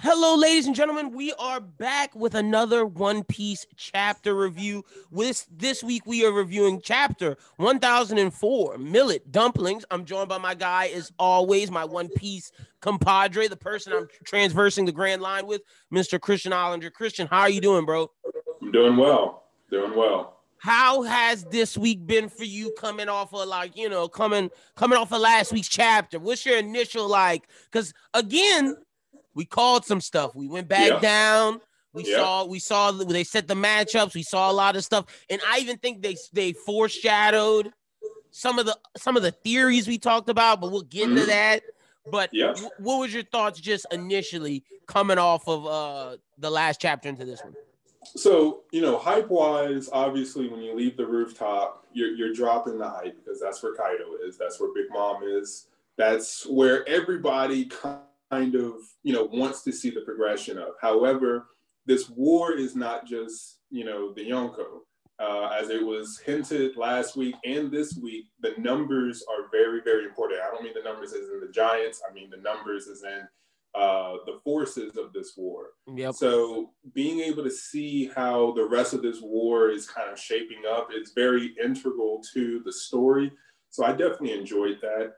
Hello, ladies and gentlemen. We are back with another One Piece chapter review. This week, we are reviewing chapter 1004, Millet Dumplings. I'm joined by my guy, as always, my One Piece compadre, the person I'm transversing the Grand Line with, Mr. Christian Ollinger. Christian, how are you doing, bro? I'm doing well. Doing well. How has this week been for you coming off of coming off of last week's chapter? What's your initial because again, we called some stuff. We went back down. We saw they set the matchups. We saw a lot of stuff. And I even think they foreshadowed some of the theories we talked about, but we'll get into that. But what was your thoughts just initially coming off of the last chapter into this one? So, hype-wise, obviously, when you leave the rooftop, you're dropping the hype because that's where Kaido is. That's where Big Mom is. That's where everybody kind of, wants to see the progression of. However, this war is not just, the Yonko. As it was hinted last week and this week, the numbers are very, very important. I don't mean the numbers as in the giants. I mean the numbers as in the forces of this war. Yep. So being able to see how the rest of this war is kind of shaping up is very integral to the story. So I definitely enjoyed that.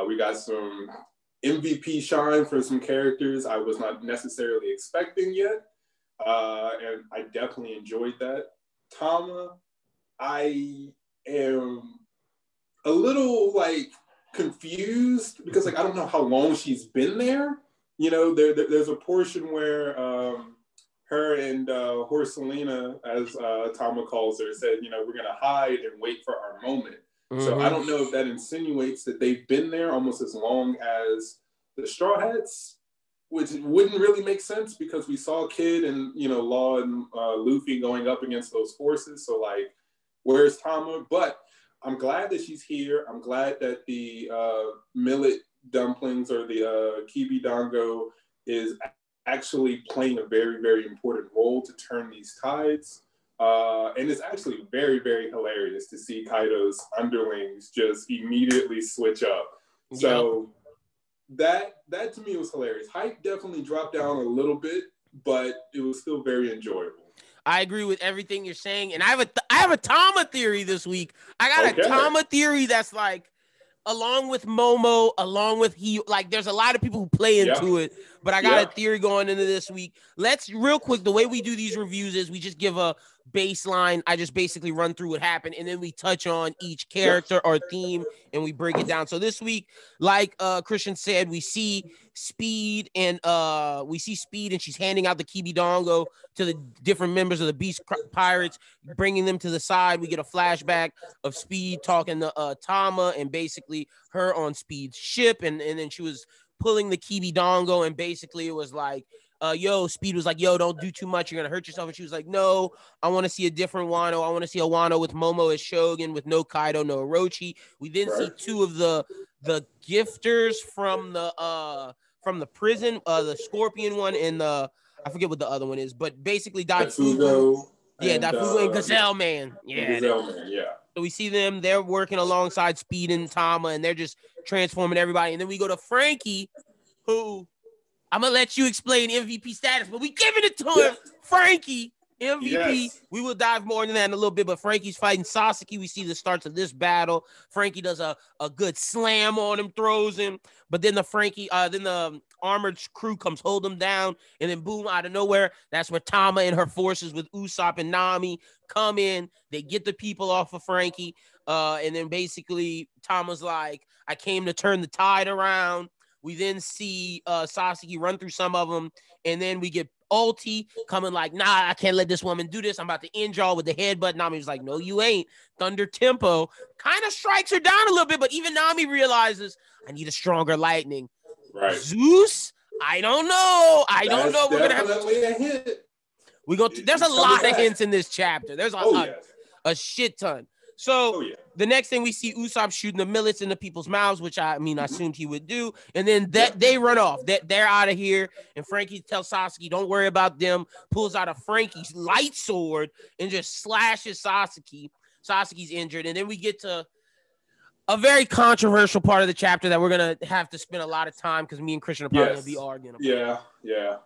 We got some MVP shine for some characters I was not necessarily expecting yet. And I definitely enjoyed that. Tama, I am a little confused because I don't know how long she's been there. There's a portion where her and Horselina, as Tama calls her, said, we're going to hide and wait for our moment. Mm-hmm. So I don't know if that insinuates that they've been there almost as long as the Straw Hats, which wouldn't really make sense because we saw Kid and, Law and Luffy going up against those forces. So, where's Tama? But I'm glad that she's here. I'm glad that the millet dumplings or the kibi dango is actually playing a very, very important role to turn these tides. And it's actually very, very hilarious to see Kaido's underlings just immediately switch up. So that to me was hilarious. Hype definitely dropped down a little bit, but it was still very enjoyable. I agree with everything you're saying, and I have a Tama theory this week. I got a Tama theory that's along with Momo, along with there's a lot of people who play into it, but I got a theory going into this week. Let's real quick, the way we do these reviews is we just give a baseline. I just basically run through what happened, and then we touch on each character or theme, and we break it down. So this week, Christian said, we see Speed, and she's handing out the kibi dango to the different members of the Beast Pirates, bringing them to the side. We get a flashback of Speed talking to Tama, and basically her on Speed's ship, and then she was pulling the kibi dango, and basically it was Speed was like, yo, don't do too much. You're going to hurt yourself. And she was like, no, I want to see a different Wano. I want to see a Wano with Momo as Shogun, with no Kaido, no Orochi. We then see two of the gifters from the prison, the Scorpion one and I forget what the other one is, but basically Daifugo. Daifugo and Gazelle Man. Gazelle Man, So we see them, they're working alongside Speed and Tama, and they're just transforming everybody. And then we go to Frankie, who... I'm going to let you explain MVP status, but we giving it to him. Frankie, MVP. Yes. We will dive more into that in a little bit, but Frankie's fighting Sasaki. We see the starts of this battle. Frankie does a good slam on him, throws him, but then the armored crew comes, hold him down, and then boom, out of nowhere, that's where Tama and her forces with Usopp and Nami come in. They get the people off of Frankie, and then basically Tama's like, I came to turn the tide around. We then see Sasaki run through some of them, and then we get Ulti coming like, nah, I can't let this woman do this. I'm about to end y'all with the headbutt. Nami's like, no, you ain't. Thunder Tempo kind of strikes her down a little bit, but even Nami realizes, I need a stronger lightning. Right. Zeus? I don't know. We're going to have a hit. There's a lot of hints in this chapter. There's a shit ton. So the next thing we see Usopp shooting the millets into people's mouths, which I assumed he would do. And then they run off. They're out of here. And Frankie tells Sasaki, don't worry about them. Pulls out a Frankie's light sword and just slashes Sasaki. Sasaki's injured. And then we get to a very controversial part of the chapter that we're going to have to spend a lot of time because me and Christian are probably going to be arguing about. Yeah.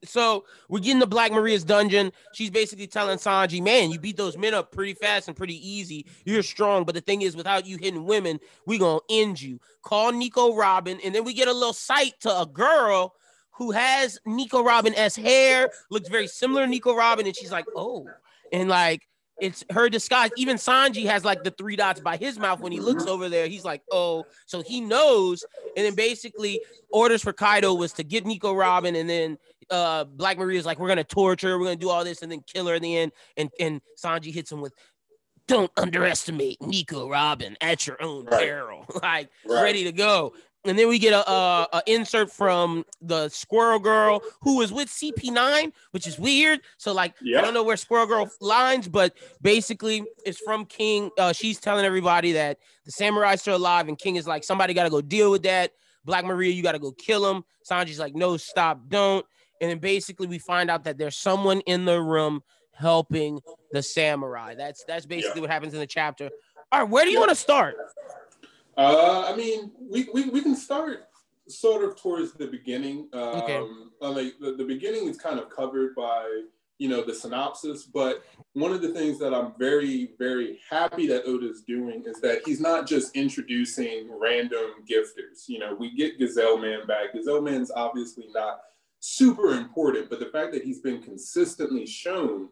So we're getting to Black Maria's dungeon. She's basically telling Sanji, man, you beat those men up pretty fast and pretty easy. You're strong. But the thing is, without you hitting women, we going to end you. Call Nico Robin. And then we get a little sight to a girl who has Nico Robin-esque hair, looks very similar to Nico Robin. And she's like, oh. And like, it's her disguise. Even Sanji has like the 3 dots by his mouth when he looks over there. He's like, oh, so he knows. And then basically orders for Kaido was to get Nico Robin, and then Black Maria's like, we're gonna torture her, we're gonna do all this, and then kill her in the end. And Sanji hits him with, don't underestimate Nico Robin at your own peril. Like ready to go. And then we get a insert from the Squirrel Girl who is with CP9, which is weird. So like, I don't know where Squirrel Girl lines, but basically it's from King. She's telling everybody that the samurai's still alive, and King is like, somebody got to go deal with that. Black Maria, you got to go kill him. Sanji's like, no, stop, don't. And then basically we find out that there's someone in the room helping the samurai. That's basically what happens in the chapter. All right, where do you want to start? I mean, we can start sort of towards the beginning. Like the beginning is kind of covered by, the synopsis, but one of the things that I'm very, very happy that Oda's doing is that he's not just introducing random gifters. We get Gazelle Man back. Gazelle Man's obviously not super important, but the fact that he's been consistently shown,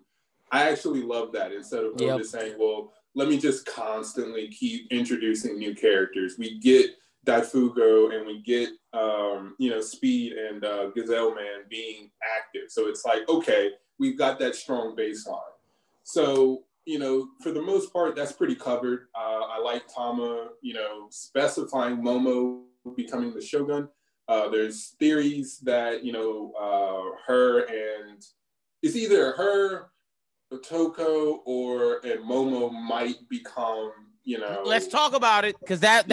I actually love that, instead of Oda saying, well, let me just constantly keep introducing new characters. We get Daifugo and we get, Speed and Gazelle Man being active. So it's like, okay, we've got that strong baseline. So, for the most part, that's pretty covered. I like Tama, specifying Momo becoming the Shogun. There's theories that, her and it's either her, Otoko, and Momo might become, Let's talk about it, because that's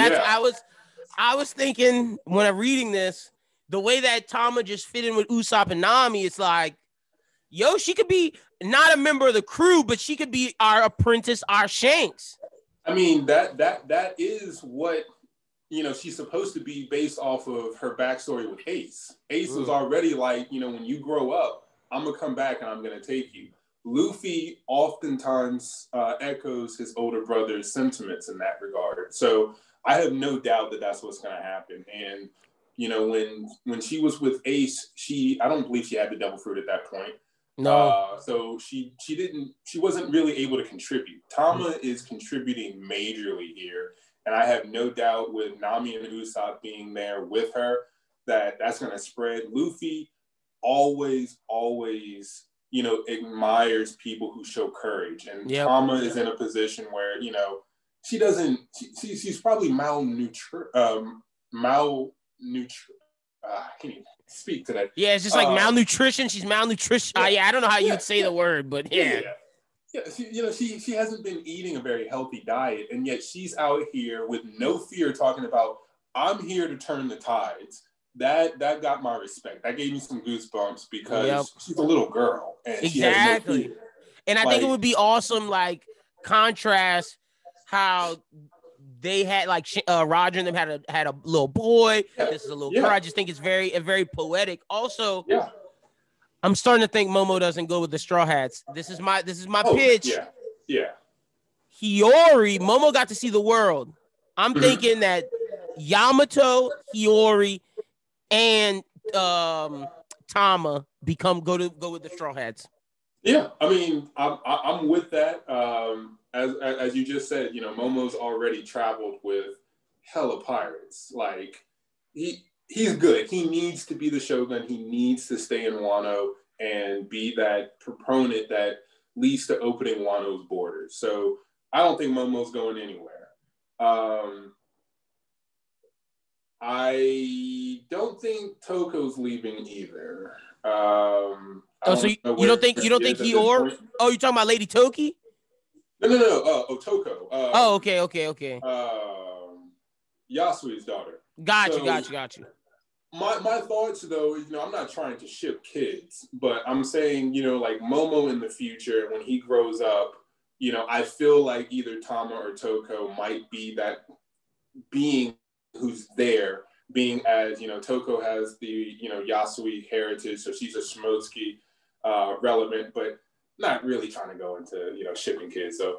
I was thinking when I'm reading this, the way that Tama just fit in with Usopp and Nami, it's like, yo, she could be not a member of the crew, but she could be our apprentice, our Shanks. I mean, that is what, she's supposed to be based off of her backstory with Ace. Ace was already like, when you grow up, I'm going to come back and I'm going to take you. Luffy oftentimes echoes his older brother's sentiments in that regard. So I have no doubt that that's what's going to happen. And, when she was with Ace, I don't believe she had the devil fruit at that point. No. So she wasn't really able to contribute. Tama is contributing majorly here. And I have no doubt with Nami and Usopp being there with her, that's going to spread. Luffy always, admires people who show courage. And Tama is in a position where, she's probably malnutrition. I can't even speak to that. Yeah, it's just like malnutrition. She's malnutrition. I don't know how you'd say the word, but yeah. She hasn't been eating a very healthy diet, and yet she's out here with no fear talking about, I'm here to turn the tides. That got my respect. That gave me some goosebumps because she's a little girl. And she has no fear. And I think it would be awesome, like, contrast how they had, like, Roger and them had a little boy. This is a little girl. I just think it's very poetic. Also, I'm starting to think Momo doesn't go with the Straw Hats. This is my pitch. Hiyori, Momo got to see the world. I'm thinking that Yamato, Hiyori, and Tama go with the Straw Hats. Yeah, I mean, I'm with that. As you just said, Momo's already traveled with hella pirates. Like, he's good. He needs to be the Shogun. He needs to stay in Wano and be that proponent that leads to opening Wano's borders. So I don't think Momo's going anywhere. I don't think Toko's leaving either. So you don't think Hiyori? Oh, you're talking about Lady Toki? No. Toko. Okay. Yasui's daughter. Got you. My thoughts, though, I'm not trying to ship kids, but I'm saying, like Momo in the future, when he grows up, I feel like either Tama or Toko might be that being who's there being as, Toko has the, Yasui heritage, so she's a Shimotsuki relevant, but not really trying to go into, shipping kids. So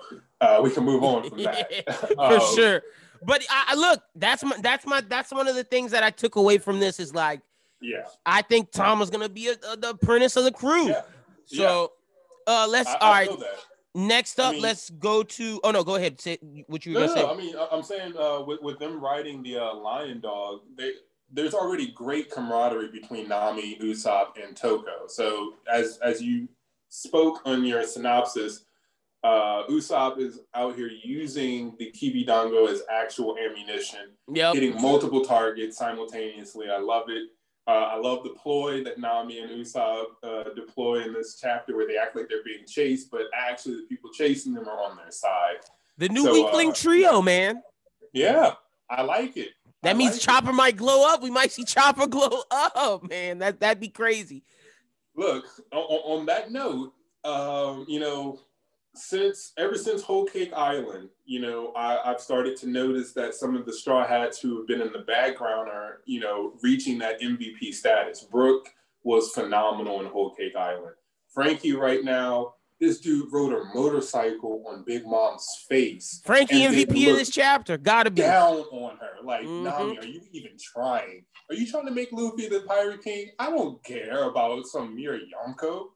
we can move on from that. For sure. But I look, that's one of the things that I took away from this is like, yeah, I think Tama's gonna be the apprentice of the crew. Yeah. So let's I all right. feel that. Next up, let's go to. Oh no, go ahead. Say what you were gonna say. I mean, I'm saying with them riding the Lion Dog, there's already great camaraderie between Nami, Usopp, and Toko. So as you spoke on your synopsis, Usopp is out here using the Kibidango as actual ammunition, hitting multiple targets simultaneously. I love it. I love the ploy that Nami and Usopp deploy in this chapter where they act like they're being chased, but actually the people chasing them are on their side. The new weakling trio, man. Yeah, I like it. That means Chopper might glow up. We might see Chopper glow up, man. That'd be crazy. Look, on that note, ever since Whole Cake Island, I've started to notice that some of the Straw Hats who have been in the background are, reaching that MVP status. Brooke was phenomenal in Whole Cake Island. Frankie right now, this dude rode a motorcycle on Big Mom's face. Frankie MVP in this chapter, gotta be down on her. Like, Nami, are you even trying? Are you trying to make Luffy the Pirate King? I don't care about some mere Yonko.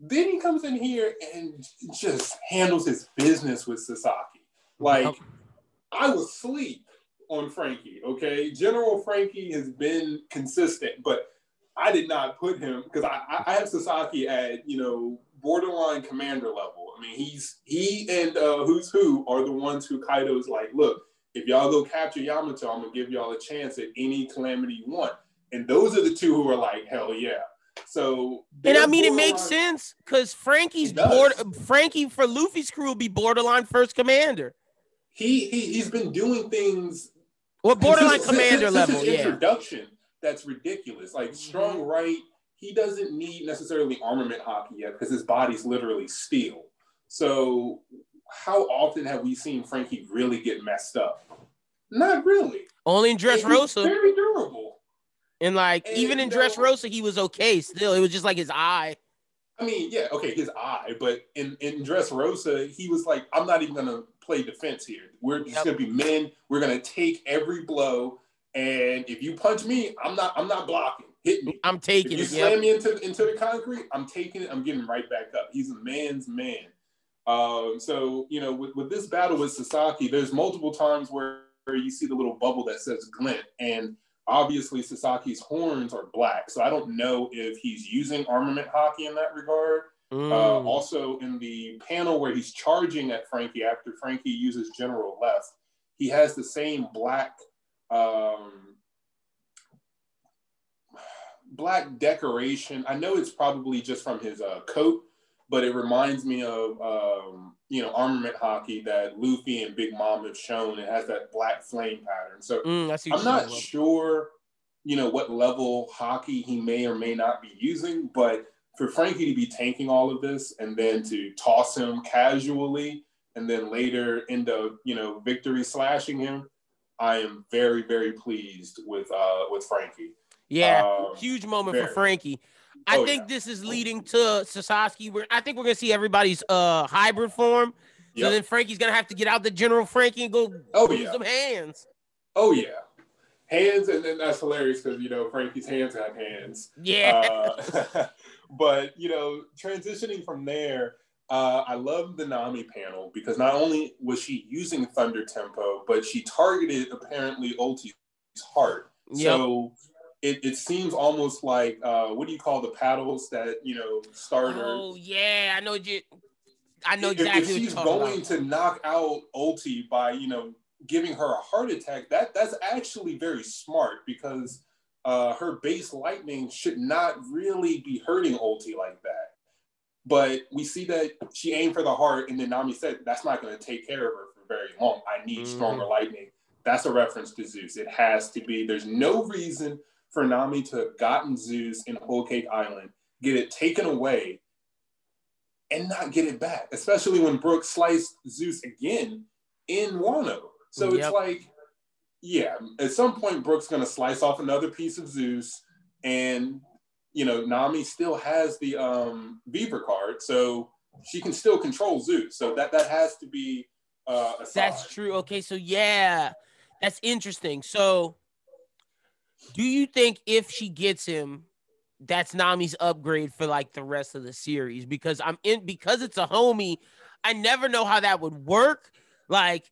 Then he comes in here and just handles his business with Sasaki. Like, I was asleep on Frankie, okay? General Frankie has been consistent, but I did not put him, because I have Sasaki at, borderline commander level. I mean, he and Who's Who are the ones who Kaido's like, look, if y'all go capture Yamato, I'm going to give y'all a chance at any calamity you want. And those are the two who are like, hell yeah. So, and I mean, it makes sense because Frankie for Luffy's crew will be borderline first commander. He's been doing things. Well, borderline commander level, his introduction, that's ridiculous. Like strong right, he doesn't need necessarily armament hockey yet because his body's literally steel. So, how often have we seen Frankie really get messed up? Not really. Only in Dressrosa. Very durable. And even in Dressrosa, he was okay still. It was just like his eye. I mean, yeah, okay, his eye. But in Dressrosa, he was like, I'm not even going to play defense here. We're just going to be men. We're going to take every blow. And if you punch me, I'm not blocking. Hit me. I'm taking it. If you slam me into the concrete, I'm taking it. I'm getting right back up. He's a man's man. So, with this battle with Sasaki, there's multiple times where you see the little bubble that says glint. And obviously, Sasaki's horns are black, so I don't know if he's using armament hockey in that regard. Also, in the panel where he's charging at Frankie after Frankie uses General Left, he has the same black decoration. I know it's probably just from his coat, but it reminds me of armament hockey that Luffy and Big Mom have shown. It has that black flame pattern. So I'm not sure, what level hockey he may or may not be using, but for Frankie to be tanking all of this and then to toss him casually and then later end up, victory slashing him, I am very, very pleased with Frankie. Yeah, huge moment for Frankie. I think this is leading to Sasaki. I think we're going to see everybody's hybrid form. So then Frankie's going to have to get out the General Frankie and go use some hands. Oh, yeah. Hands, and then that's hilarious because, Frankie's hands have hands. Yeah. But, transitioning from there, I love the Nami panel because not only was she using Thunder Tempo, but she targeted, apparently, Ulti's heart. Yep. So it seems almost like, what do you call the paddles that, start her? Oh, yeah. I know exactly if what she's you're talking going to knock out Ulti by, giving her a heart attack, that's actually very smart because her base lightning should not really be hurting Ulti like that. But we see that she aimed for the heart, and then Nami said, that's not going to take care of her for very long. I need stronger lightning. That's a reference to Zeus. It has to be. There's no reason for Nami to have gotten Zeus in Whole Cake Island, get it taken away, and not get it back, especially when Brooke sliced Zeus again in Wano. So it's like, Yeah, at some point, Brooke's going to slice off another piece of Zeus, and Nami still has the Beaver card, so she can still control Zeus. So that has to be a sign. That's true. Okay, so yeah, that's interesting. So, do you think if she gets him, that's Nami's upgrade for like the rest of the series? Because because it's a homie, I never know how that would work. Like,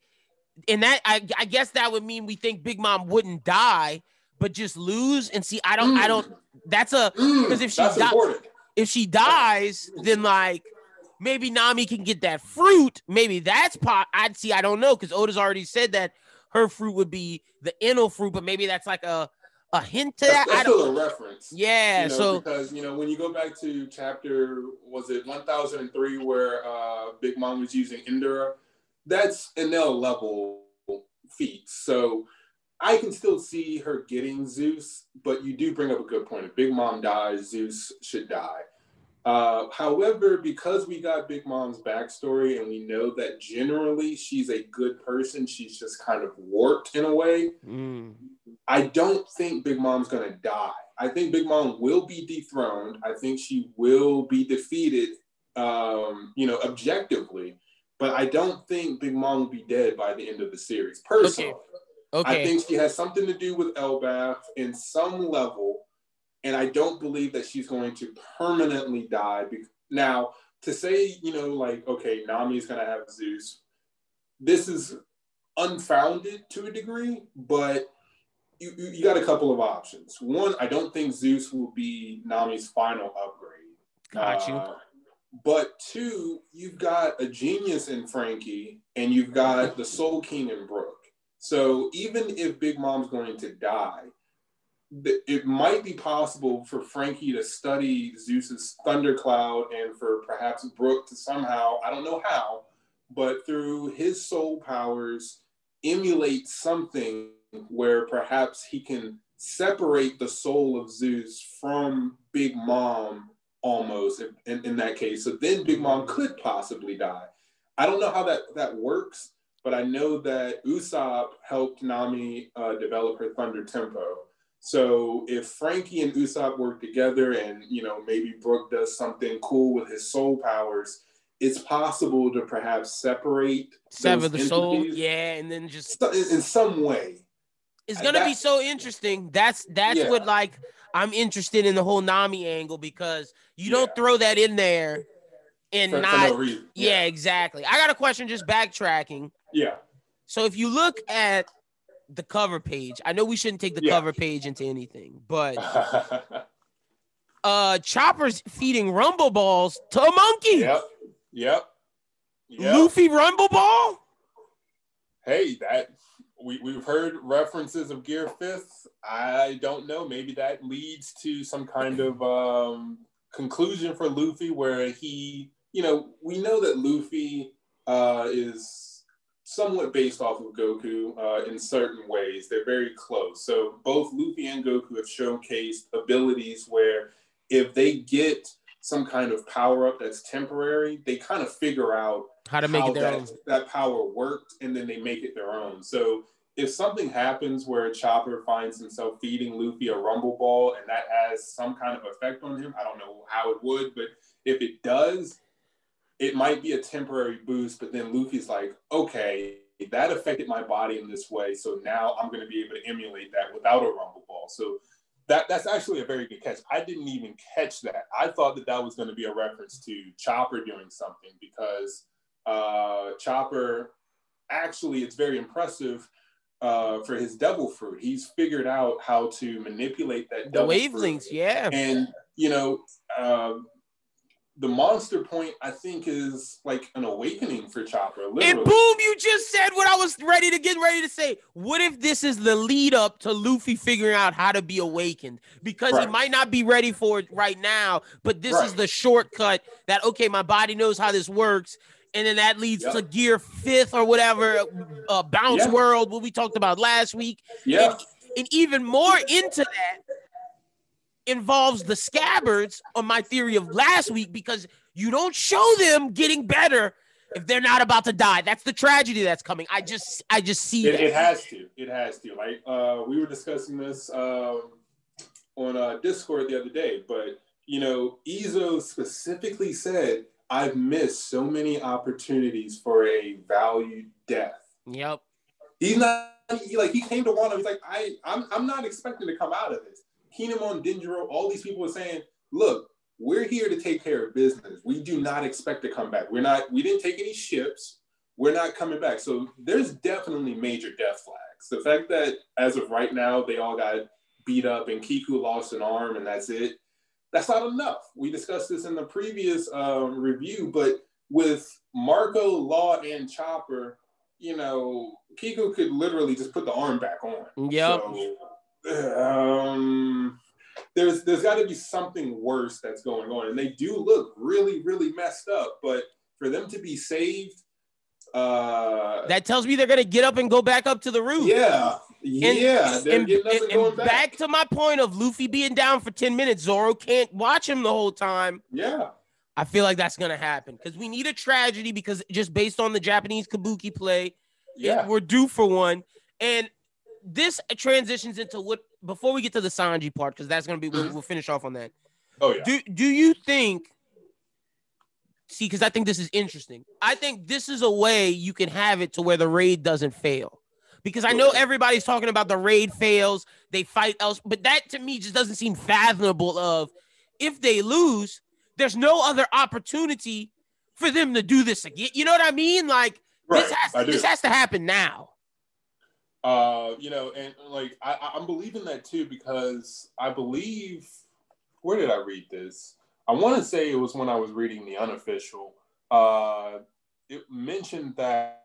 and that I guess that would mean we think Big Mom wouldn't die, but just lose. And see, I don't. That's because if she dies, then like maybe Nami can get that fruit. Maybe that's I don't know, because Oda's already said that her fruit would be the Enel fruit, but maybe that's like a hint to that. That's still a reference. Yeah, because when you go back to chapter, was it 1003, where Big Mom was using Indra, that's Enel level feat. So I can still see her getting Zeus, but you do bring up a good point. If Big Mom dies, Zeus should die. However, because we got Big Mom's backstory and we know that generally she's a good person, she's just kind of warped in a way. I don't think Big Mom's going to die. I think Big Mom will be dethroned. I think she will be defeated, objectively. But I don't think Big Mom will be dead by the end of the series, personally. Okay. I think she has something to do with Elbaf in some level. And I don't believe that she's going to permanently die. Now, to say, okay, Nami's going to have Zeus, this is unfounded to a degree, but you got a couple of options. One, I don't think Zeus will be Nami's final upgrade. Got you. But two, you've got a genius in Frankie, and you've got the Soul King in Brooke. So even if Big Mom's going to die, it might be possible for Frankie to study Zeus's thundercloud and for perhaps Brooke to somehow, I don't know how, but through his soul powers, emulate something where perhaps he can separate the soul of Zeus from Big Mom almost in that case. So then Big Mom could possibly die. I don't know how that works, but I know that Usopp helped Nami develop her thunder tempo. So if Frankie and Usopp work together and, maybe Brooke does something cool with his soul powers, it's possible to perhaps sever the soul. Yeah, and then just in some way. It's going to be so interesting. That's what, like, I'm interested in the whole Nami angle, because you don't throw that in there and for no reason. Yeah, exactly. I got a question, just backtracking. Yeah. So if you look at the cover page, I know we shouldn't take the cover page into anything, but Chopper's feeding Rumble Balls to a monkey. Yep. Luffy Rumble Ball? Hey, we've heard references of Gear Fifth. I don't know. Maybe that leads to some kind of conclusion for Luffy where he, we know that Luffy is somewhat based off of Goku in certain ways. They're very close. So both Luffy and Goku have showcased abilities where if they get some kind of power up that's temporary, they kind of figure out how to make it their own. That power worked, and then they make it their own. So if something happens where Chopper finds himself feeding Luffy a Rumble Ball and that has some kind of effect on him, I don't know how it would, but if it does, it might be a temporary boost, but then Luffy's like, okay, that affected my body in this way, so now I'm going to be able to emulate that without a Rumble Ball. So that's actually a very good catch. I didn't even catch that. I thought that was going to be a reference to Chopper doing something, because Chopper, actually, it's very impressive for his devil fruit. He's figured out how to manipulate that devil fruit. The wavelengths, yeah. And, the monster point, I think, is like an awakening for Chopper. Literally. And boom, you just said what I was ready to say. What if this is the lead up to Luffy figuring out how to be awakened? Because he might not be ready for it right now, but this is the shortcut that, okay, my body knows how this works. And then that leads to Gear Fifth or whatever, Bounce World, what we talked about last week. Yeah. And even more into that involves the scabbards on my theory of last week, because you don't show them getting better if they're not about to die. That's the tragedy that's coming. I just see it. It has to. Like we were discussing this on Discord the other day, but Izzo specifically said, I've missed so many opportunities for a valued death. Yep. He's not he came to Wano. He's like, I'm not expecting to come out of this. Kinemon, Denjiro, all these people are saying, look, we're here to take care of business. We do not expect to come back. We didn't take any ships. We're not coming back. So there's definitely major death flags. The fact that as of right now, they all got beat up and Kiku lost an arm and that's it. That's not enough. We discussed this in the previous review, but with Marco, Law, and Chopper, Kiku could literally just put the arm back on. Yep. So, there's got to be something worse that's going on, and they do look really, really messed up. But for them to be saved, that tells me they're gonna get up and go back up to the roof. Yeah. They're getting up and going back. Back to my point of Luffy being down for 10 minutes, Zoro can't watch him the whole time. Yeah. I feel like that's gonna happen because we need a tragedy because just based on the Japanese kabuki play, we're due for one. And this transitions into what before we get to the Sanji part, because that's gonna be we'll finish off on that. Oh yeah. Do you think? See, because I think this is interesting. I think this is a way you can have it to where the raid doesn't fail. Because I know everybody's talking about the raid fails, they fight else, but that to me just doesn't seem fathomable of if they lose, there's no other opportunity for them to do this again. You know what I mean? Like this has to happen now. And like I'm believing that too, because I believe, where did I read this? I want to say it was when I was reading the unofficial. It mentioned that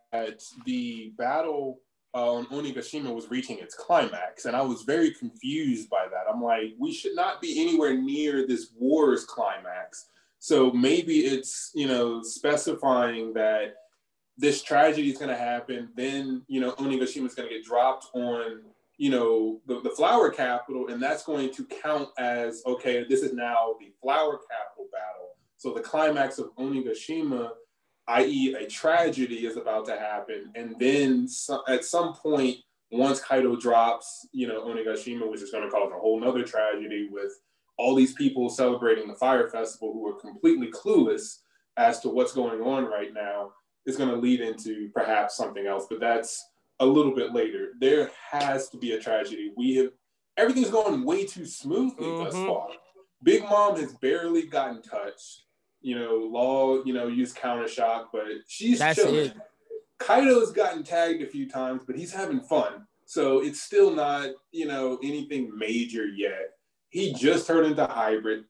the battle on Onigashima was reaching its climax, and I was very confused by that. I'm like, we should not be anywhere near this war's climax. So maybe it's, specifying that this tragedy is going to happen. Then, Onigashima is going to get dropped on, the flower capital, and that's going to count as, okay, this is now the flower capital battle. So the climax of Onigashima, i.e. a tragedy, is about to happen. And then at some point, once Kaido drops, Onigashima, which is going to cause a whole nother tragedy with all these people celebrating the Fire Festival who are completely clueless as to what's going on right now, is going to lead into perhaps something else. But that's a little bit later. There has to be a tragedy. Everything's going way too smoothly thus far. Big Mom has barely gotten touched. Law, used counter shock, but she's chilling. Kaido's gotten tagged a few times, but he's having fun. So it's still not, anything major yet. He just turned into hybrid.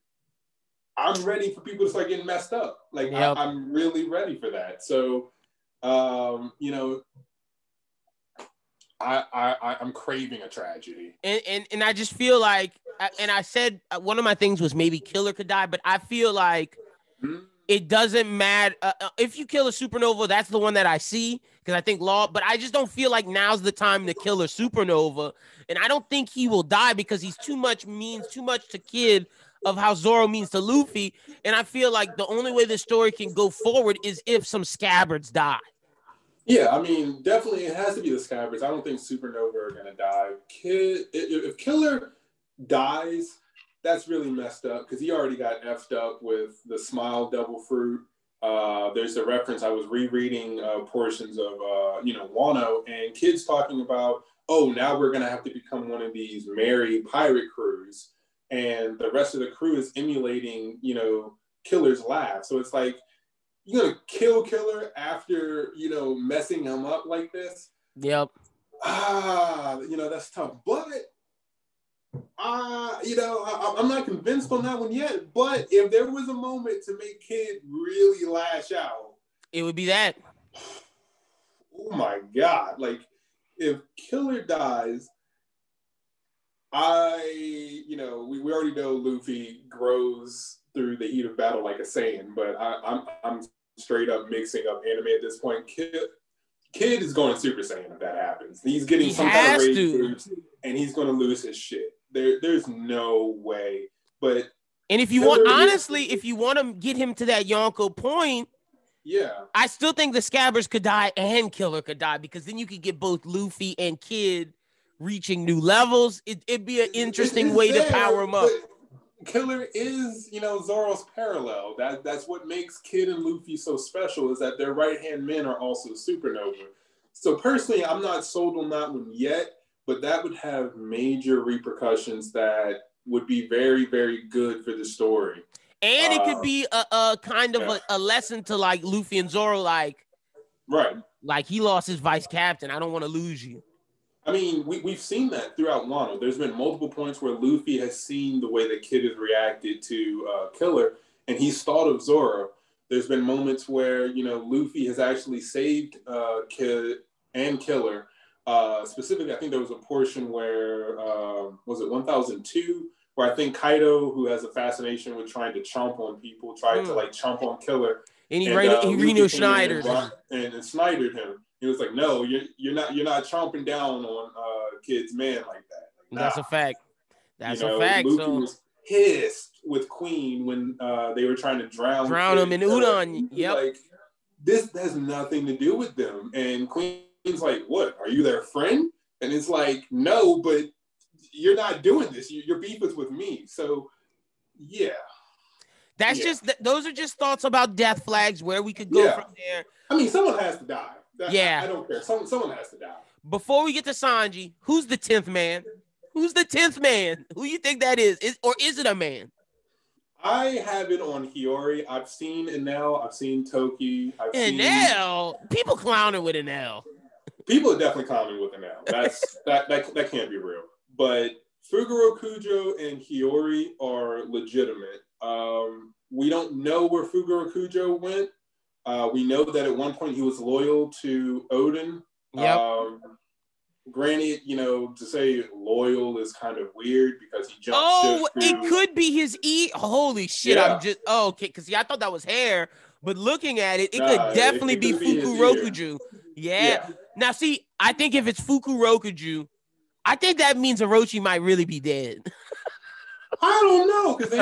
I'm ready for people to start getting messed up. Like, yep. I'm really ready for that. So, I'm craving a tragedy. And I just feel like, and I said one of my things was maybe Killer could die, but I feel like it doesn't matter. If you kill a supernova, that's the one that I see, because I think Law, but I just don't feel like now's the time to kill a supernova. And I don't think he will die because he's means too much to Kid of how Zoro means to Luffy. And I feel like the only way this story can go forward is if some scabbards die. Yeah, I mean, definitely it has to be the scabbards. I don't think Supernova are going to die. If Killer dies, that's really messed up because he already got effed up with the Smile Devil Fruit. There's a reference. I was rereading portions of, Wano, and kids talking about, now we're going to have to become one of these merry pirate crews. And the rest of the crew is emulating, Killer's laugh. So it's like, you're going to kill Killer after, messing him up like this? Yep. That's tough. But, I'm not convinced on that one yet. But if there was a moment to make Kid really lash out, it would be that. Oh my God. Like, if Killer dies, we already know Luffy grows through the heat of battle like a Saiyan, but I'm straight up mixing up anime at this point. Kid is going Super Saiyan if that happens. He's getting some kind of rage boost, and he's going to lose his shit. There's no way. But if you want to get him to that Yonko point, Yeah. I still think the Scabbers could die and Killer could die, because then you could get both Luffy and Kid reaching new levels. It'd be an interesting way to power them up. Killer is, Zoro's parallel. That's what makes Kid and Luffy so special, is that their right-hand men are also supernova. So personally, I'm not sold on that one yet, but that would have major repercussions that would be very, very good for the story. And it could be a kind of a lesson to like Luffy and Zoro, like, right, like he lost his vice captain. I don't want to lose you. I mean, we've seen that throughout Wano. There's been multiple points where Luffy has seen the way that Kid has reacted to Killer, and he's thought of Zoro. There's been moments where, Luffy has actually saved Kid and Killer. Specifically, I think there was a portion where, was it 1002? Where I think Kaido, who has a fascination with trying to chomp on people, tried to like chomp on Killer. And he Reno Schneidered and Schneidered him. He was like, "No, you're not chomping down on Kid's man like that." Like, That's a fact. That's a fact. Luffy was pissed with Queen when they were trying to drown him in udon. Yep. Like, this has nothing to do with them. And Queen's like, "What? Are you their friend?" And it's like, "No, but you're not doing this. Your beef is with me." So, yeah. That's just those are just thoughts about death flags, where we could go from there. I mean, someone has to die. I don't care. Someone has to die. Before we get to Sanji, who's the 10th man? Who's the 10th man? Who you think that is? Or is it a man? I have it on Hiyori. I've seen Enel. I've seen Toki. Enel? People clowning with Enel. People are definitely clowning with Enel. That can't be real. But Fuguro Kujo and Hiyori are legitimate. We don't know where Fuguro Kujo went. We know that at one point he was loyal to Odin. Yep. Granted, to say loyal is kind of weird because he jumped. Oh, it could be his Holy shit! Yeah. Okay, because I thought that was hair, but looking at it, could definitely be Fukurokuju. Yeah. Now, see, I think if it's Fukurokuju, I think that means Orochi might really be dead. I don't know, because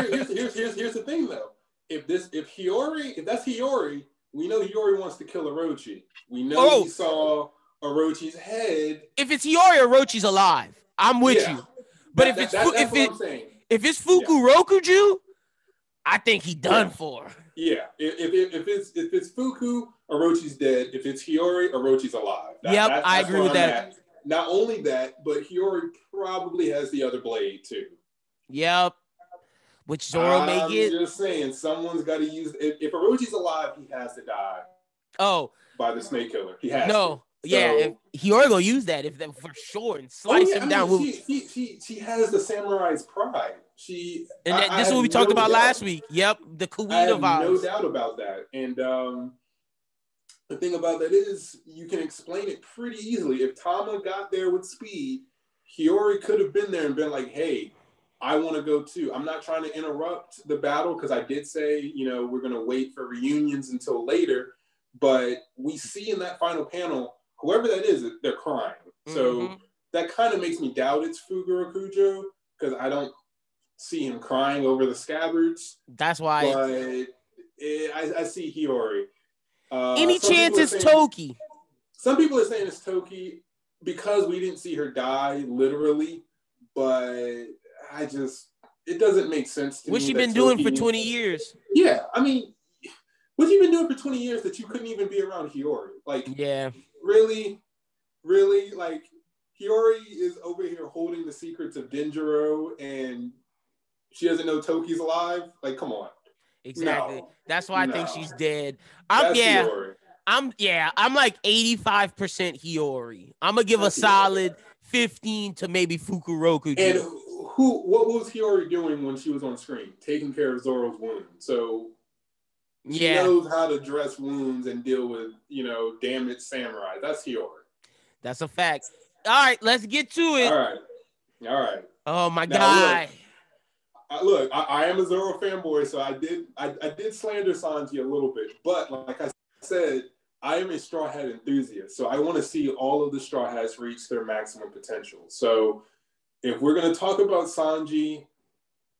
here's the thing though. If that's Hiyori, we know Hiyori wants to kill Orochi. We know we saw Orochi's head. If it's Hiyori, Orochi's alive. I'm with you. But if it's Fukurokuju, I think he done for. Yeah. If it's Fuku, Orochi's dead. If it's Hiyori, Orochi's alive. I agree with that. Not only that, but Hiyori probably has the other blade too. Yep. Which Zoro may get. I'm just saying, someone's got to use. If Orochi's alive, he has to die. Oh. By the Snake Killer. He has to. So, if Hiyori gonna use that for sure and slice him down. She has the samurai's pride. This is what we talked about last week. Yep, the Kuina vibes. No doubt about that. And the thing about that is you can explain it pretty easily. If Tama got there with speed, Hiyori could have been there and been like, "Hey, I want to go too. I'm not trying to interrupt the battle," because I did say, we're going to wait for reunions until later. But we see in that final panel, whoever that is, they're crying. So that kind of makes me doubt it's Fuguro Kujo, because I don't see him crying over the scabbards. That's why. But I see Hiyori. Any chance it's Toki? Some people are saying it's Toki because we didn't see her die literally, but it doesn't make sense to me. What's she been doing for 20 years? Yeah, I mean, what's you been doing for 20 years that you couldn't even be around Hiyori? Like, really, like, Hiyori is over here holding the secrets of Denjiro, and she doesn't know Toki's alive? Like, come on. Exactly. No. That's why I think she's dead. Hiyori. I'm like 85% Hiyori. I'm gonna give a solid 15 to maybe Fukuroku. And what was Hiyori doing when she was on screen? Taking care of Zoro's wound. So she knows how to dress wounds and deal with, damaged samurai. That's Hiyori. That's a fact. All right, let's get to it. All right. Oh my God. Look, I am a Zoro fanboy, so I did slander Sanji a little bit, but like I said, I am a Straw Hat enthusiast, so I want to see all of the Straw Hats reach their maximum potential. So if we're going to talk about Sanji,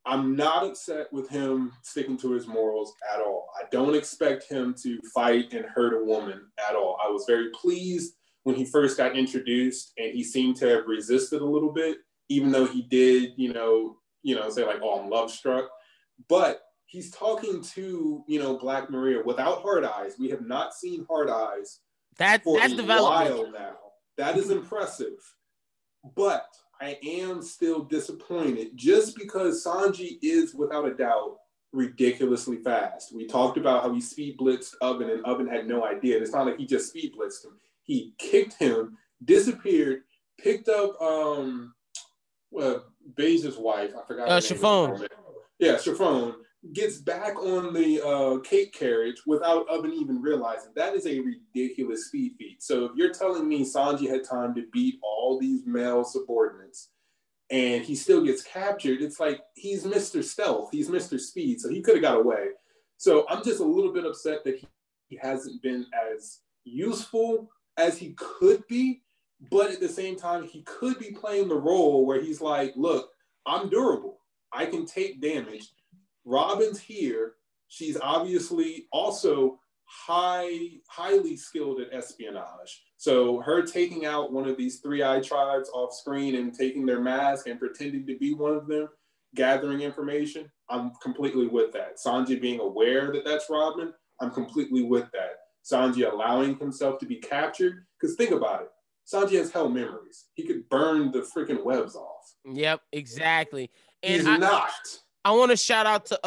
I'm not upset with him sticking to his morals at all. I don't expect him to fight and hurt a woman at all. I was very pleased when he first got introduced, and he seemed to have resisted a little bit, even though he did, say like, "Oh, I'm love struck." But he's talking to, Black Maria without hard eyes. We have not seen hard eyes that's a while now. That is impressive. But I am still disappointed just because Sanji is, without a doubt, ridiculously fast. We talked about how he speed blitzed Oven, and Oven had no idea. And it's not like he just speed blitzed him. He kicked him, disappeared, picked up Beija's wife. I forgot her name. Chiffon. Yeah, Chiffon. Gets back on the cake carriage without Oven even realizing. That is a ridiculous speed feat. So if you're telling me Sanji had time to beat all these male subordinates and he still gets captured, it's like he's Mr. Stealth. He's Mr. Speed. So he could have got away. So I'm just a little bit upset that he hasn't been as useful as he could be. But at the same time, he could be playing the role where he's like, look, I'm durable. I can take damage. Robin's here. She's obviously also highly skilled at espionage. So her taking out one of these three-eyed tribes off screen and taking their mask and pretending to be one of them, gathering information, I'm completely with that. Sanji being aware that that's Robin, I'm completely with that. Sanji allowing himself to be captured, because think about it. Sanji has hell memories. He could burn the freaking webs off. Yep, exactly. And he's not. I want to shout out to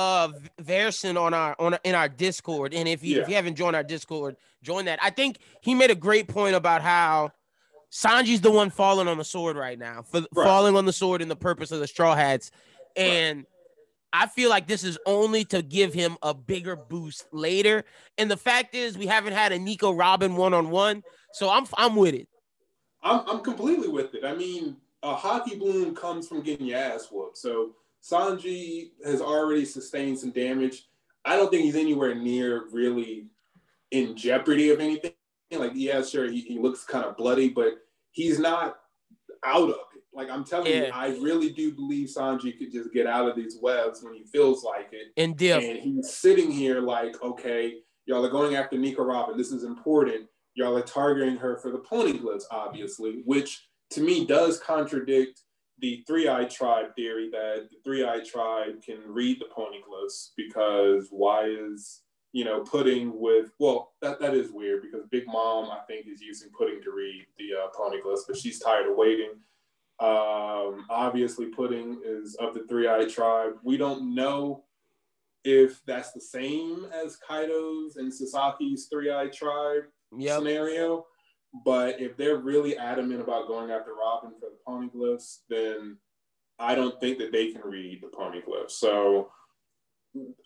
Verson in our Discord, and if you haven't joined our Discord, join that. I think he made a great point about how Sanji's the one falling on the sword right now, falling on the sword in the purpose of the Straw Hats, and I feel like this is only to give him a bigger boost later. And the fact is, we haven't had a Nico Robin one-on-one, so I'm with it. I'm completely with it. I mean, a hockey bloom comes from getting your ass whooped, so Sanji has already sustained some damage. I don't think he's anywhere near really in jeopardy of anything. Like, yeah, sure, he looks kind of bloody, but he's not out of it. Like, I'm telling you, I really do believe Sanji could just get out of these webs when he feels like it. And he's sitting here like, okay, y'all are going after Nico Robin. This is important. Y'all are targeting her for the poneglyphs, obviously, which to me does contradict the three-eyed tribe theory that the three-eyed tribe can read the poneglyphs, because why is, Pudding with, well, that is weird because Big Mom, I think, is using Pudding to read the poneglyphs, but she's tired of waiting. Obviously, Pudding is of the three-eyed tribe. We don't know if that's the same as Kaido's and Sasaki's three-eyed tribe scenario. But if they're really adamant about going after Robin for the poneglyphs, then I don't think that they can read the poneglyphs. So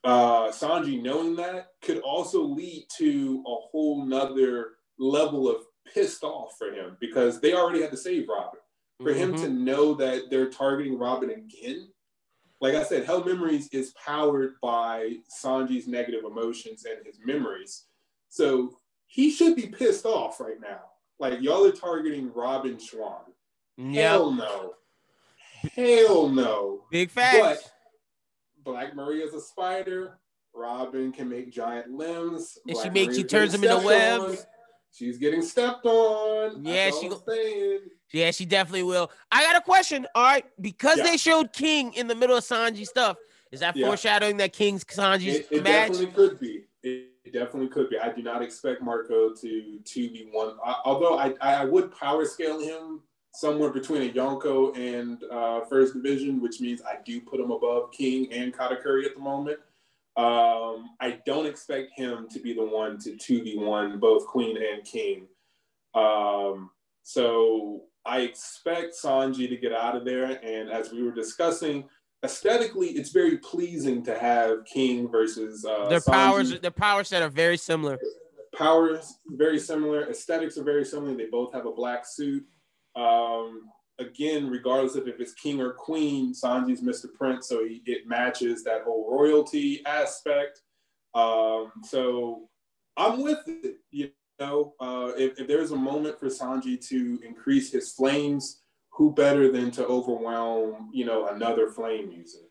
Sanji knowing that could also lead to a whole nother level of pissed off for him, because they already had to save Robin. For him to know that they're targeting Robin again, like I said, Hell Memories is powered by Sanji's negative emotions and his memories. So he should be pissed off right now. Like, y'all are targeting Robin Schwan. Hell no. Hell no. Big facts. But Black Maria's a spider. Robin can make giant limbs. And she turns them into webs. She's getting stepped on. Yeah, she definitely will. I got a question. All right, because they showed King in the middle of Sanji's stuff, is that foreshadowing that King's Sanji's it match? Definitely could be. It definitely could be. I do not expect Marco to 2v1. Although I would power scale him somewhere between a Yonko and First Division, which means I do put him above King and Katakuri at the moment. I don't expect him to be the one to 2v1 both Queen and King. So I expect Sanji to get out of there. And as we were discussing, aesthetically, it's very pleasing to have King versus their Sanji. Their power set are very similar. Powers very similar. Aesthetics are very similar. They both have a black suit. Again, regardless of if it's King or Queen, Sanji's Mr. Prince, so it matches that whole royalty aspect. So I'm with it. If there's a moment for Sanji to increase his flames, who better than to overwhelm, another flame user?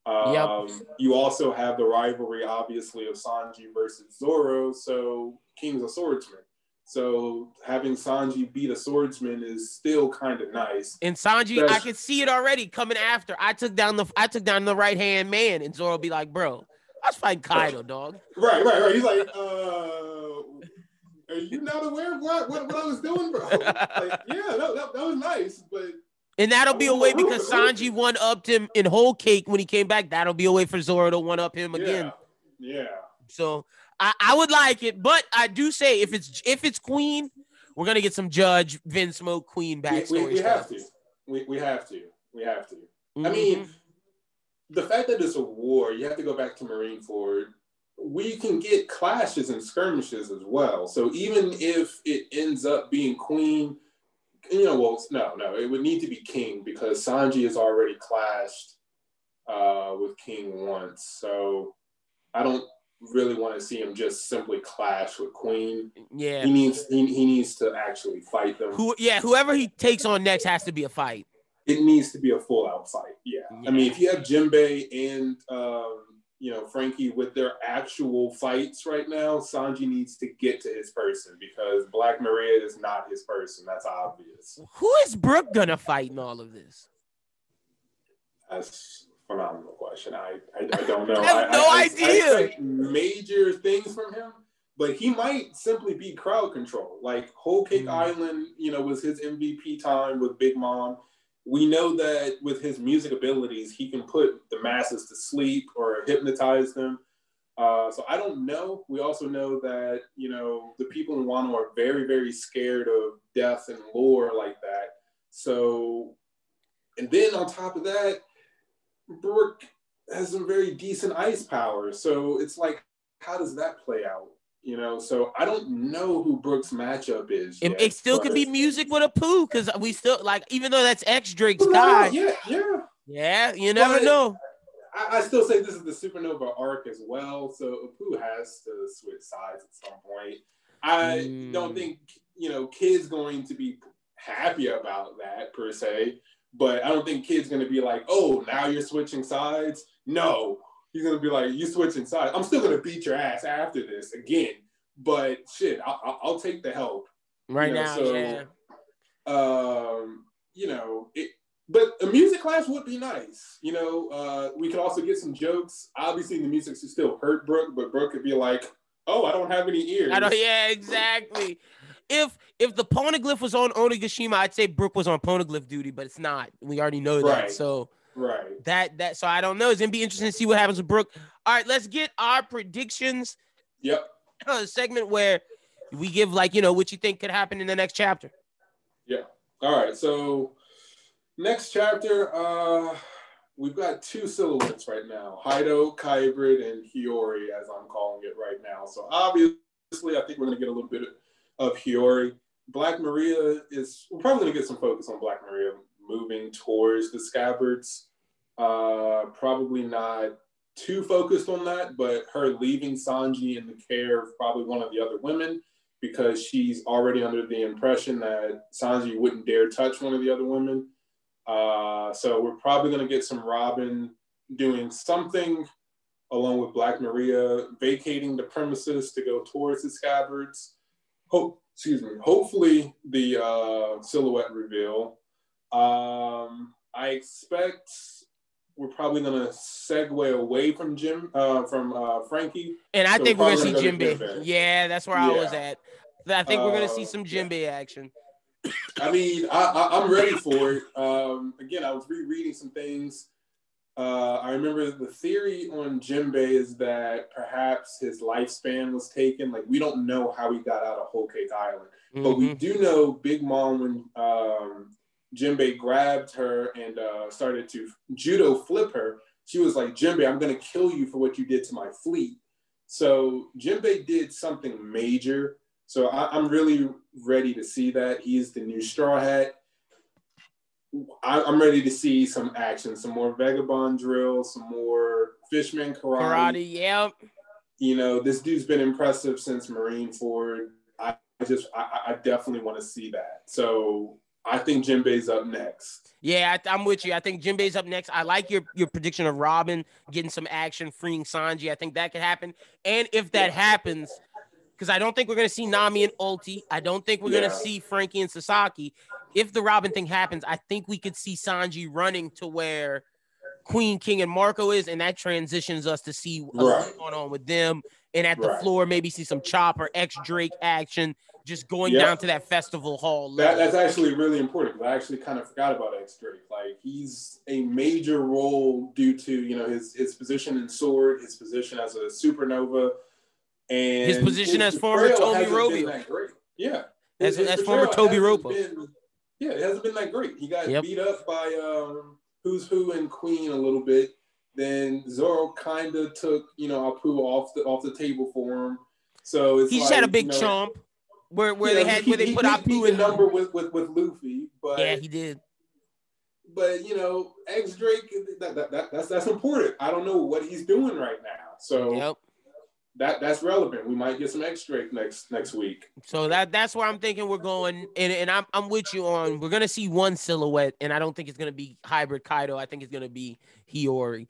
Yep. You also have the rivalry, obviously, of Sanji versus Zoro. So King's a swordsman. So having Sanji beat a swordsman is still kind of nice. And Sanji, I could see it already coming after. I took down the right hand man, and Zoro be like, "Bro, I was fighting Kaido, dog." Right. He's like, "Are you not aware of what I was doing, bro?" Like, yeah, that was nice, but. And that'll be a way because Sanji one-upped him in Whole Cake when he came back. That'll be a way for Zoro to one-up him again. Yeah. So I would like it, but I do say if it's Queen, we're gonna get some Judge Vinsmoke Queen backstory. We have to. We have to. Mm-hmm. I mean, the fact that it's a war, you have to go back to Marineford. We can get clashes and skirmishes as well. So even if it ends up being Queen. No, it would need to be King because Sanji has already clashed with King once. So I don't really want to see him just simply clash with Queen. Yeah. He needs to actually fight them. Whoever he takes on next has to be a fight. It needs to be a full-out fight, yeah. I mean, if you have Jinbei and Frankie with their actual fights right now, Sanji needs to get to his person because Black Maria is not his person. That's obvious. Who is Brook gonna fight in all of this? That's a phenomenal question. I don't know. I have no idea. I expect major things from him, but he might simply be crowd control. Like Whole Cake Island, was his MVP time with Big Mom. We know that with his music abilities, he can put the masses to sleep or hypnotize them. So I don't know. We also know that, the people in Wano are very, very scared of death and lore like that. So, and then on top of that, Brook has some very decent ice power. So it's like, how does that play out? So I don't know who Brook's matchup is. It still could be music with a poo because we still even though that's X Drake's guy. Yeah. You never know. I still say this is the Supernova arc as well, so Apu has to switch sides at some point. I don't think Kid's going to be happy about that per se, but I don't think Kid's going to be like, "Oh, now you're switching sides." No. He's going to be like, you switching sides. I'm still going to beat your ass after this again. But shit, I'll take the help. Right now, yeah. But a music class would be nice. We could also get some jokes. Obviously, the music should still hurt Brook, but Brook could be like, oh, I don't have any ears. Yeah, exactly. If the poneglyph was on Onigashima, I'd say Brook was on poneglyph duty, but it's not. We already know that. So... Right. That so I don't know. It's gonna be interesting to see what happens with Brook. All right, let's get our predictions. Yep. A segment where we give what you think could happen in the next chapter. Yeah. All right. So next chapter, we've got two silhouettes right now: Haido, Kybrid, and Hiyori, as I'm calling it right now. So obviously, I think we're gonna get a little bit of Hiyori. Black Maria we're probably gonna get some focus on Black Maria moving towards the scabbards. Probably not too focused on that, but her leaving Sanji in the care of probably one of the other women because she's already under the impression that Sanji wouldn't dare touch one of the other women. So we're probably going to get some Robin doing something along with Black Maria, vacating the premises to go towards the scabbards. Hopefully the silhouette reveal. I expect we're probably gonna segue away from Frankie, and I think we're gonna see Jinbei. Yeah, that's where I was at. I think we're gonna see some Jinbei action. I mean, I'm ready for it. Again, I was rereading some things. I remember the theory on Jinbei is that perhaps his lifespan was taken. Like, we don't know how he got out of Whole Cake Island, but we do know Big Mom when Jinbei grabbed her and started to judo flip her. She was like, Jinbei, I'm going to kill you for what you did to my fleet. So Jinbei did something major. So I'm really ready to see that. He's the new Straw Hat. I'm ready to see some action, some more Vagabond drill, some more Fishman karate. Yep. This dude's been impressive since Marineford. I definitely want to see that. So I think Jinbei's up next. Yeah, I'm with you. I think Jinbei's up next. I like your prediction of Robin getting some action, freeing Sanji. I think that could happen. And if that happens, because I don't think we're going to see Nami and Ulti. I don't think we're going to see Frankie and Sasaki. If the Robin thing happens, I think we could see Sanji running to where Queen, King, and Marco is, and that transitions us to see what's going on with them. And at the floor, maybe see some Chopper, X-Drake action, just going down to that festival hall. That's actually really important. I actually kind of forgot about X-Drake. Like, he's a major role due to, you know, his position in Sword, his position as a supernova, and his position as former Toby Robio. Yeah. As former Toby Ropo. It hasn't been that great. He got beat up by Who's Who and Queen a little bit. Then Zoro kind of took, you know, Apu off the table for him. So it's he just had a big chomp where they put Apu in number with Luffy, but yeah, he did. But you know, X-Drake, that's important. I don't know what he's doing right now, so that's relevant. We might get some X-Drake next week. So that's where I'm thinking we're going, and I'm with you on. We're gonna see one silhouette, and I don't think it's gonna be hybrid Kaido. I think it's gonna be Hiyori,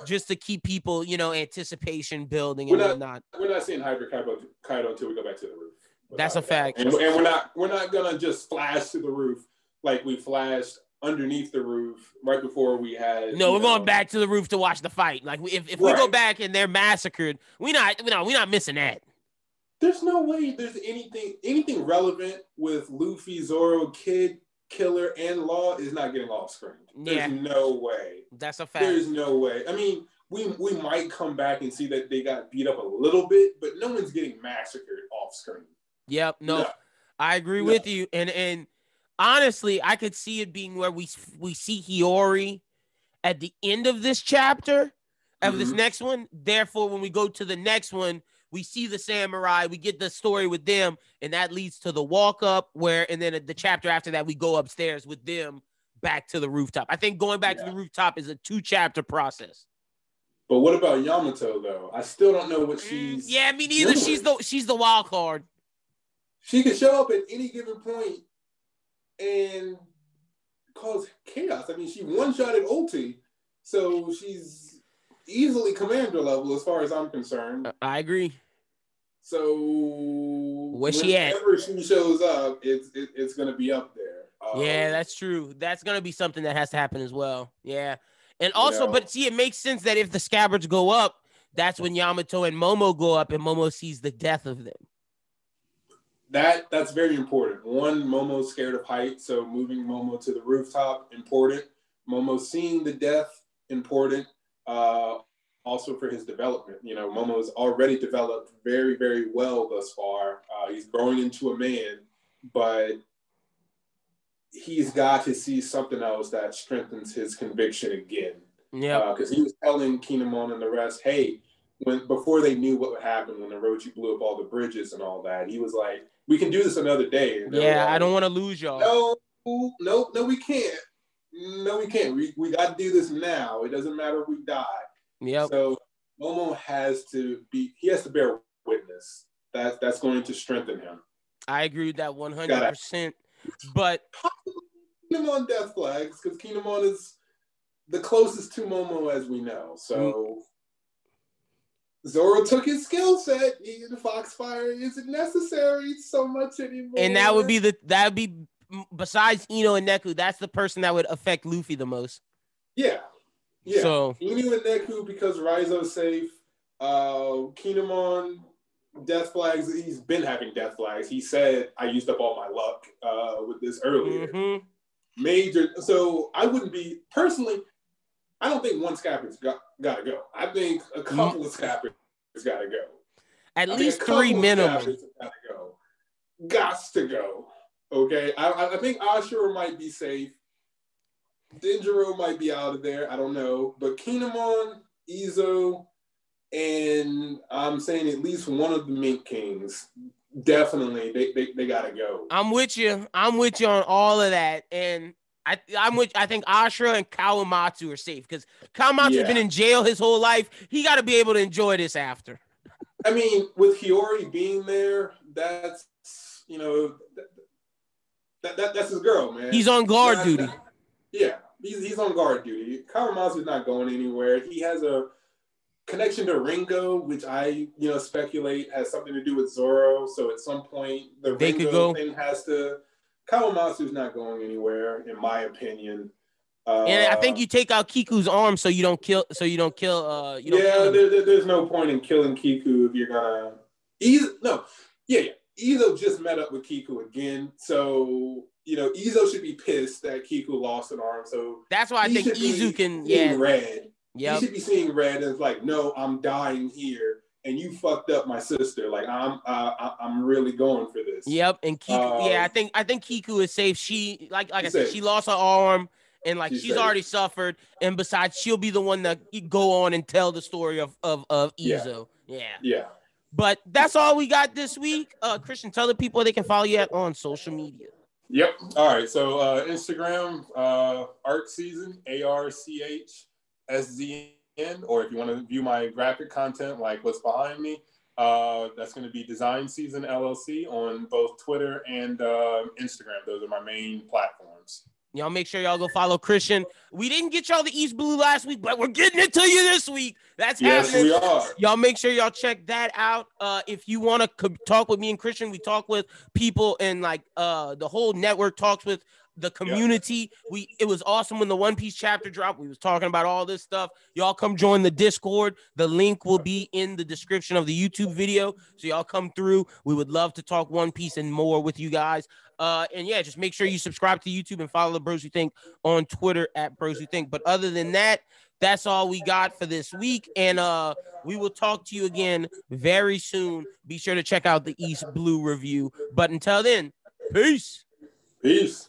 just to keep people, you know, anticipation building and whatnot. We're not seeing hybrid Kaido until we go back to the roof. That's a fact. And we're not gonna just flash to the roof like we flashed underneath the roof right before we had. No, we're going back to the roof to watch the fight. Like if we go back and they're massacred, we're not missing that. There's no way there's anything relevant with Luffy, Zoro, Kid, Killer, and Law is not getting off screen. There's no way. That's a fact. There's no way. I mean, we might come back and see that they got beat up a little bit, but no one's getting massacred off screen. Yep. No. I agree with you. And honestly, I could see it being where we see Hiyori at the end of this chapter, of this next one. Therefore, when we go to the next one, we see the samurai, we get the story with them, and that leads to the walk up and then the chapter after that, we go upstairs with them back to the rooftop. I think going back to the rooftop is a 2-chapter process. But what about Yamato though? I still don't know what she's. Yeah, me neither. Doing. She's the wild card. She can show up at any given point and cause chaos. I mean, she one-shotted Ulti, so she's easily commander level as far as I'm concerned. I agree. So where's she at? Whenever she shows up, it's going to be up there. Yeah, that's true. That's going to be something that has to happen as well. Yeah. And also, but see, it makes sense that if the scabbards go up, that's when Yamato and Momo go up and Momo sees the death of them. That's very important. One, Momo's scared of height, so moving Momo to the rooftop, important. Momo seeing the death, important. Also for his development. You know, Momo's already developed very, very well thus far. He's growing into a man, but he's got to see something else that strengthens his conviction again. Yeah. Because he was telling Kinemon and the rest, hey, before they knew what would happen when Orochi blew up all the bridges and all that, he was like, we can do this another day. Yeah, like, I don't want to lose y'all. No, we can't. No, we can't. We got to do this now. It doesn't matter if we die. Yep. So Momo has to bear witness. That's going to strengthen him. I agree with that 100%. But Kinemon death flags, because Kinemon is the closest to Momo as we know. So Zoro took his skill set. The Foxfire isn't necessary so much anymore. And that would be besides Ino and Neku, that's the person that would affect Luffy the most. Yeah. So Ino and Neku, because Raizo's safe. Kinemon, death flags. He's been having death flags. He said, I used up all my luck with this earlier. Major. So I wouldn't be, personally, I don't think one Scapper's got to go. I think a couple of Scapper's got to go. At least 3 minimum. Gots to go. Okay. I think Ashura might be safe. Denjiro might be out of there. I don't know. But Kinemon, Izo, and I'm saying at least one of the Mink Kings, definitely they got to go. I'm with you on all of that. And I think Ashura and Kawamatsu are safe because Kawamatsu has been in jail his whole life. He got to be able to enjoy this after. I mean, with Hiyori being there, that's That's his girl, man. He's on guard duty. Yeah, he's on guard duty. Kawamatsu's not going anywhere. He has a connection to Ringo, which I speculate has something to do with Zoro. So at some point, the Ringo thing has to. Kawamatsu's not going anywhere, in my opinion. And I think you take out Kiku's arm so you don't kill. Kill there's no point in killing Kiku if you're gonna. Izo just met up with Kiku again, so Izo should be pissed that Kiku lost an arm. So that's why I think Izu can red. He should be seeing red and it's like, no, I'm dying here, and you fucked up my sister. Like I'm really going for this. Yep, and Kiku. I think Kiku is safe. She like I said, she lost her arm. And she's already suffered, and besides, she'll be the one that go on and tell the story of Izo. Yeah. But that's all we got this week. Christian, tell the people they can follow you on social media. Yep. All right. So Instagram, Arc Season, ARCHSZN, or if you want to view my graphic content, like what's behind me, that's going to be Design Season LLC on both Twitter and Instagram. Those are my main platforms. Y'all make sure y'all go follow Christian. We didn't get y'all the East Blue last week, but we're getting it to you this week. That's happening. Yes, we are. Y'all make sure y'all check that out. If you want to talk with me and Christian, we talk with people, and the whole network talks with the community. Yep. It was awesome when the One Piece chapter dropped. We was talking about all this stuff. Y'all come join the Discord. The link will be in the description of the YouTube video. So y'all come through. We would love to talk One Piece and more with you guys. Just make sure you subscribe to YouTube and follow the Bros Who Think on Twitter at Bros Who Think. But other than that, that's all we got for this week. And we will talk to you again very soon. Be sure to check out the East Blue review. But until then, peace. Peace.